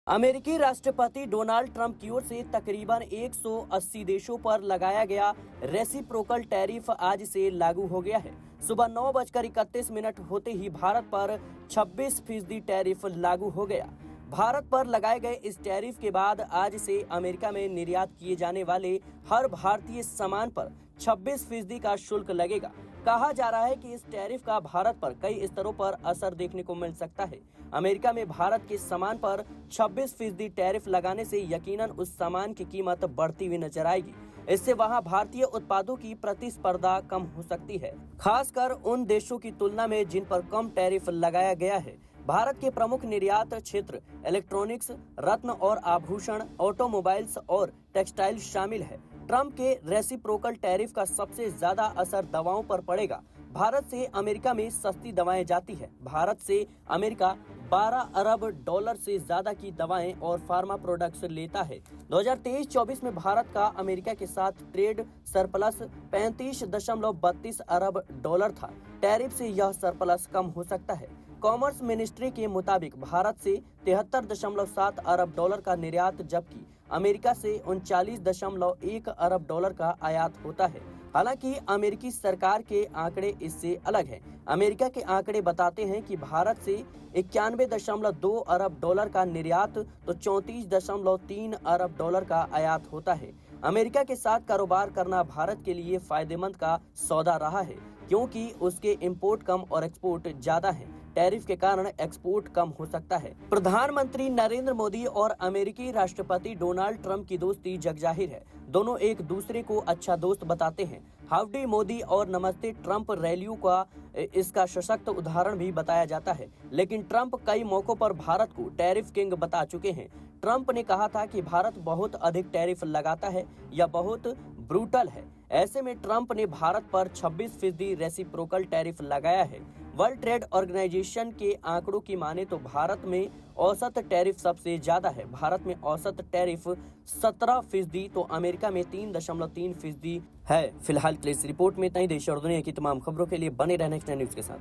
अमेरिकी राष्ट्रपति Donald Trump की ओर से तकरीबन 180 देशों पर लगाया गया रेसिप्रोकल टैरिफ आज से लागू हो गया है। सुबह 9:31 होते ही भारत पर 26% टैरिफ लागू हो गया। भारत पर लगाए गए इस टैरिफ के बाद आज से अमेरिका में निर्यात किए जाने वाले हर भारतीय सामान पर 26% का शुल्क लगेगा। कहा जा रहा है कि इस टैरिफ का भारत पर कई स्तरों पर असर देखने को मिल सकता है। अमेरिका में भारत के सामान पर 26% टैरिफ लगाने से यकीनन उस सामान की कीमत बढ़ती हुई नजर आएगी। इससे वहां भारतीय उत्पादों की प्रतिस्पर्धा कम हो सकती है, खासकर उन देशों की तुलना में जिन पर कम टैरिफ लगाया गया है। भारत के प्रमुख निर्यात क्षेत्र इलेक्ट्रॉनिक्स, रत्न और आभूषण, ऑटोमोबाइल्स और टेक्सटाइल शामिल है। ट्रंप के रेसिप्रोकल टैरिफ का सबसे ज्यादा असर दवाओं पर पड़ेगा। भारत से अमेरिका में सस्ती दवाएं जाती है। भारत से अमेरिका 12 अरब डॉलर से ज्यादा की दवाएं और फार्मा प्रोडक्ट्स लेता है। 2023-24 में भारत का अमेरिका के साथ ट्रेड सरप्लस 35.32 अरब डॉलर था। टैरिफ से यह सरप्लस कम हो सकता है। कॉमर्स मिनिस्ट्री के मुताबिक भारत से 73.7 अरब डॉलर का निर्यात, जबकि अमेरिका से 39.1 अरब डॉलर का आयात होता है। हालांकि अमेरिकी सरकार के आंकड़े इससे अलग हैं। अमेरिका के आंकड़े बताते हैं कि भारत से 91.2 अरब डॉलर का निर्यात तो 34.3 अरब डॉलर का आयात होता है। अमेरिका के साथ कारोबार करना भारत के लिए फायदेमंद का सौदा रहा है, क्योंकि उसके इंपोर्ट कम और एक्सपोर्ट ज्यादा है। टैरिफ के कारण एक्सपोर्ट कम हो सकता है। प्रधानमंत्री नरेंद्र मोदी और अमेरिकी राष्ट्रपति डोनाल्ड ट्रंप की दोस्ती जगजाहिर है। दोनों एक दूसरे को अच्छा दोस्त बताते हैं। हाउडी मोदी और नमस्ते ट्रंप रैलियों का इसका सशक्त उदाहरण भी बताया जाता है। लेकिन ट्रंप कई मौकों पर भारत को टैरिफ किंग बता चुके हैं। ट्रंप ने कहा था कि भारत बहुत अधिक टैरिफ लगाता है या बहुत ब्रूटल है। ऐसे में ट्रंप ने भारत पर 26% रेसिप्रोकल टैरिफ लगाया है। वर्ल्ड ट्रेड ऑर्गेनाइजेशन के आंकड़ों की माने तो भारत में औसत टैरिफ सबसे ज्यादा है। भारत में औसत टैरिफ 17% तो अमेरिका में 3.3% है। फिलहाल के लिए इस रिपोर्ट में इतना ही। देश और दुनिया की तमाम खबरों के लिए बने रहने न्यूज के साथ।